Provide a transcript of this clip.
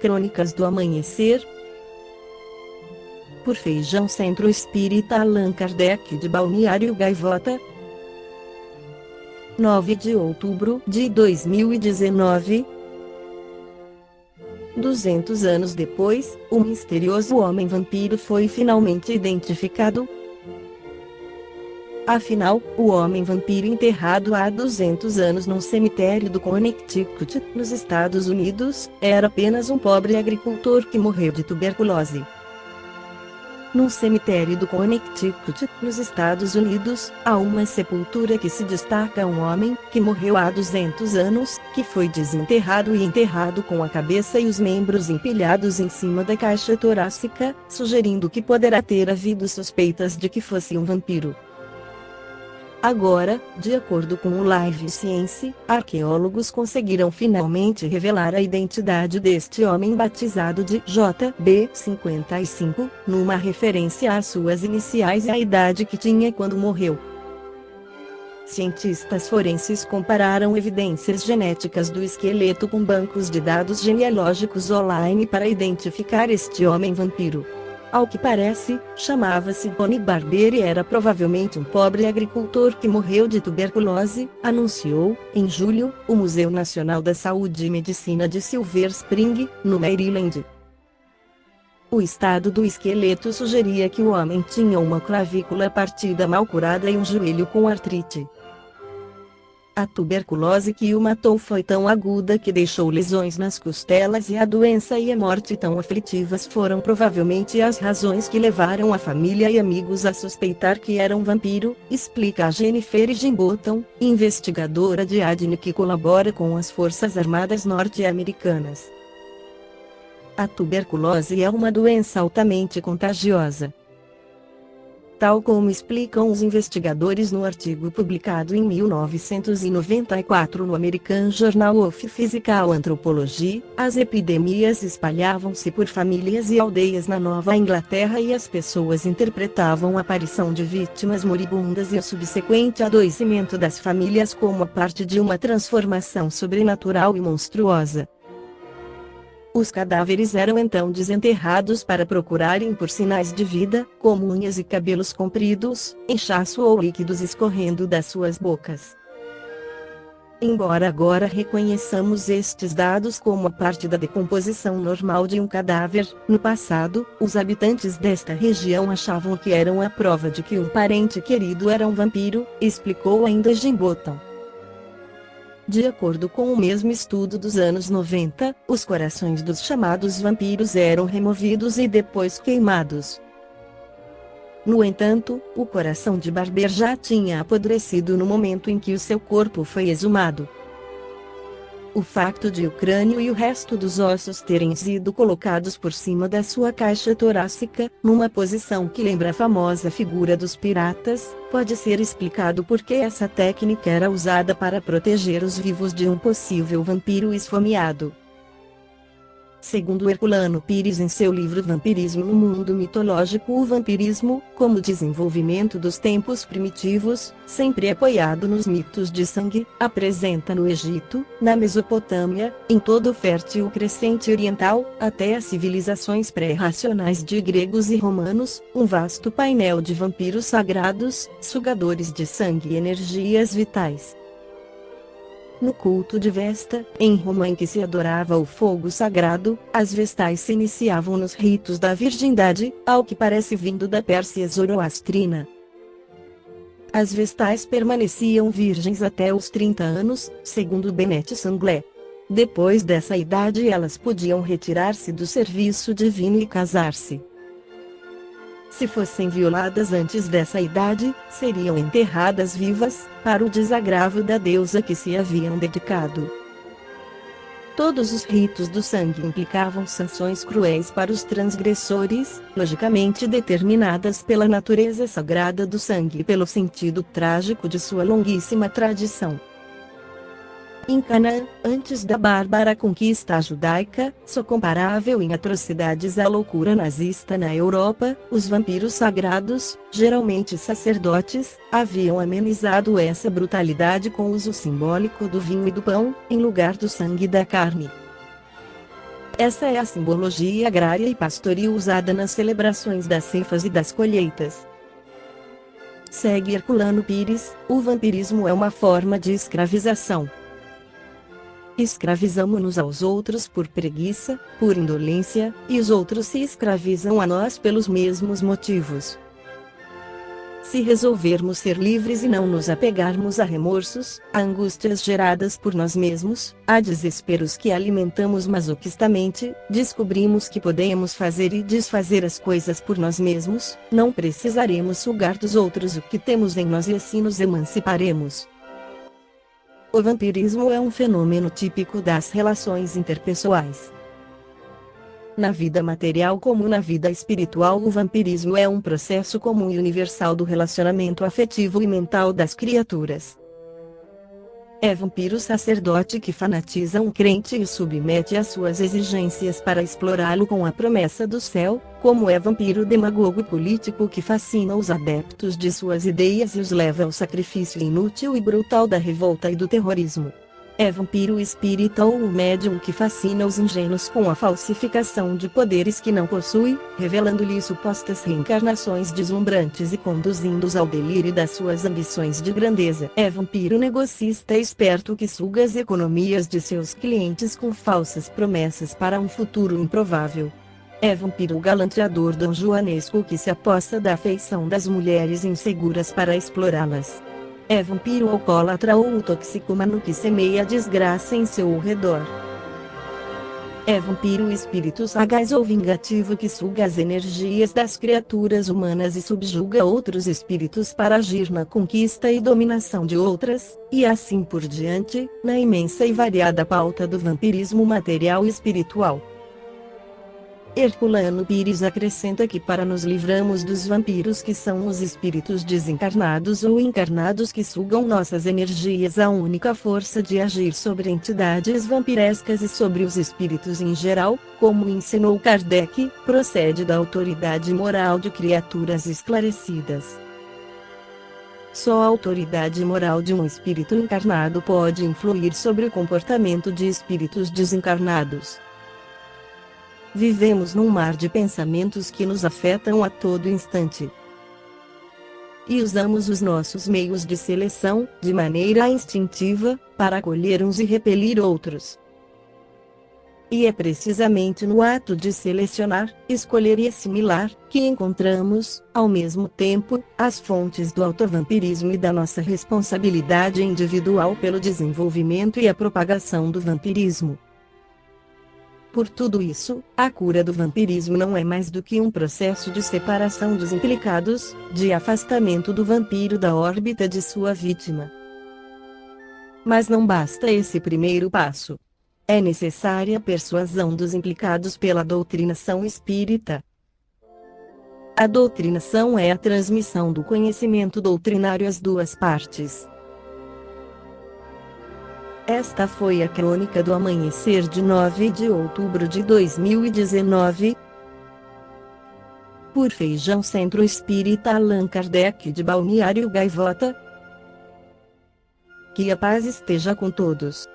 Crônicas do Amanhecer, por Feijão Centro Espírita Allan Kardec de Balneário Gaivota, 9 de outubro de 2019. 200 anos depois, o misterioso homem vampiro foi finalmente identificado. Afinal, o homem vampiro enterrado há 200 anos num cemitério do Connecticut, nos Estados Unidos, era apenas um pobre agricultor que morreu de tuberculose. Num cemitério do Connecticut, nos Estados Unidos, há uma sepultura que se destaca um homem, que morreu há 200 anos, que foi desenterrado e enterrado com a cabeça e os membros empilhados em cima da caixa torácica, sugerindo que poderá ter havido suspeitas de que fosse um vampiro. Agora, de acordo com o Live Science, arqueólogos conseguiram finalmente revelar a identidade deste homem batizado de JB55, numa referência às suas iniciais e à idade que tinha quando morreu. Cientistas forenses compararam evidências genéticas do esqueleto com bancos de dados genealógicos online para identificar este homem vampiro. Ao que parece, chamava-se Tony Barber e era provavelmente um pobre agricultor que morreu de tuberculose, anunciou, em julho, o Museu Nacional da Saúde e Medicina de Silver Spring, no Maryland. O estado do esqueleto sugeria que o homem tinha uma clavícula partida mal curada e um joelho com artrite. A tuberculose que o matou foi tão aguda que deixou lesões nas costelas e a doença e a morte tão aflitivas foram provavelmente as razões que levaram a família e amigos a suspeitar que era um vampiro, explica a Jennifer Higginbotham, investigadora de ADN que colabora com as Forças Armadas norte-americanas. A tuberculose é uma doença altamente contagiosa. Tal como explicam os investigadores no artigo publicado em 1994 no American Journal of Physical Anthropology, as epidemias espalhavam-se por famílias e aldeias na Nova Inglaterra e as pessoas interpretavam a aparição de vítimas moribundas e o subsequente adoecimento das famílias como a parte de uma transformação sobrenatural e monstruosa. Os cadáveres eram então desenterrados para procurarem por sinais de vida, como unhas e cabelos compridos, inchaço ou líquidos escorrendo das suas bocas. Embora agora reconheçamos estes dados como a parte da decomposição normal de um cadáver, no passado, os habitantes desta região achavam que eram a prova de que um parente querido era um vampiro, explicou ainda Higginbotham. De acordo com o mesmo estudo dos anos 90, os corações dos chamados vampiros eram removidos e depois queimados. No entanto, o coração de Barber já tinha apodrecido no momento em que o seu corpo foi exumado. O facto de o crânio e o resto dos ossos terem sido colocados por cima da sua caixa torácica, numa posição que lembra a famosa figura dos piratas, pode ser explicado porque essa técnica era usada para proteger os vivos de um possível vampiro esfomeado. Segundo Herculano Pires em seu livro Vampirismo no Mundo Mitológico, o vampirismo, como desenvolvimento dos tempos primitivos, sempre apoiado nos mitos de sangue, apresenta no Egito, na Mesopotâmia, em todo o fértil Crescente Oriental, até as civilizações pré-racionais de gregos e romanos, um vasto painel de vampiros sagrados, sugadores de sangue e energias vitais. No culto de Vesta, em Roma em que se adorava o fogo sagrado, as vestais se iniciavam nos ritos da virgindade, ao que parece vindo da Pérsia zoroastrina. As vestais permaneciam virgens até os 30 anos, segundo Bennett Sanglé. Depois dessa idade elas podiam retirar-se do serviço divino e casar-se. Se fossem violadas antes dessa idade, seriam enterradas vivas, para o desagravo da deusa que se haviam dedicado. Todos os ritos do sangue implicavam sanções cruéis para os transgressores, logicamente determinadas pela natureza sagrada do sangue e pelo sentido trágico de sua longuíssima tradição. Em Canaã, antes da bárbara conquista judaica, só comparável em atrocidades à loucura nazista na Europa, os vampiros sagrados, geralmente sacerdotes, haviam amenizado essa brutalidade com o uso simbólico do vinho e do pão, em lugar do sangue e da carne. Essa é a simbologia agrária e pastoril usada nas celebrações das ceifas e das colheitas. Segue Herculano Pires, o vampirismo é uma forma de escravização. Escravizamo-nos aos outros por preguiça, por indolência, e os outros se escravizam a nós pelos mesmos motivos. Se resolvermos ser livres e não nos apegarmos a remorsos, a angústias geradas por nós mesmos, a desesperos que alimentamos masoquistamente, descobrimos que podemos fazer e desfazer as coisas por nós mesmos, não precisaremos sugar dos outros o que temos em nós e assim nos emanciparemos. O vampirismo é um fenômeno típico das relações interpessoais. Na vida material como na vida espiritual, o vampirismo é um processo comum e universal do relacionamento afetivo e mental das criaturas. É vampiro sacerdote que fanatiza um crente e o submete às suas exigências para explorá-lo com a promessa do céu, como é vampiro demagogo político que fascina os adeptos de suas ideias e os leva ao sacrifício inútil e brutal da revolta e do terrorismo. É vampiro espírita ou o médium que fascina os ingênuos com a falsificação de poderes que não possui, revelando-lhes supostas reencarnações deslumbrantes e conduzindo-os ao delírio das suas ambições de grandeza. É vampiro negocista esperto que suga as economias de seus clientes com falsas promessas para um futuro improvável. É vampiro galanteador donjuanesco que se aposta da afeição das mulheres inseguras para explorá-las. É vampiro alcoólatra ou toxicomano que semeia desgraça em seu redor. É vampiro espírito sagaz ou vingativo que suga as energias das criaturas humanas e subjuga outros espíritos para agir na conquista e dominação de outras, e assim por diante, na imensa e variada pauta do vampirismo material e espiritual. Herculano Pires acrescenta que para nos livrarmos dos vampiros que são os espíritos desencarnados ou encarnados que sugam nossas energias, a única força de agir sobre entidades vampirescas e sobre os espíritos em geral, como ensinou Kardec, procede da autoridade moral de criaturas esclarecidas. Só a autoridade moral de um espírito encarnado pode influir sobre o comportamento de espíritos desencarnados. Vivemos num mar de pensamentos que nos afetam a todo instante. E usamos os nossos meios de seleção, de maneira instintiva, para acolher uns e repelir outros. E é precisamente no ato de selecionar, escolher e assimilar, que encontramos, ao mesmo tempo, as fontes do autovampirismo e da nossa responsabilidade individual pelo desenvolvimento e a propagação do vampirismo. Por tudo isso, a cura do vampirismo não é mais do que um processo de separação dos implicados, de afastamento do vampiro da órbita de sua vítima. Mas não basta esse primeiro passo. É necessária a persuasão dos implicados pela doutrinação espírita. A doutrinação é a transmissão do conhecimento doutrinário às duas partes. Esta foi a crônica do amanhecer de 9 de outubro de 2019. Por Feijão Centro Espírita Allan Kardec de Balneário Gaivota. Que a paz esteja com todos.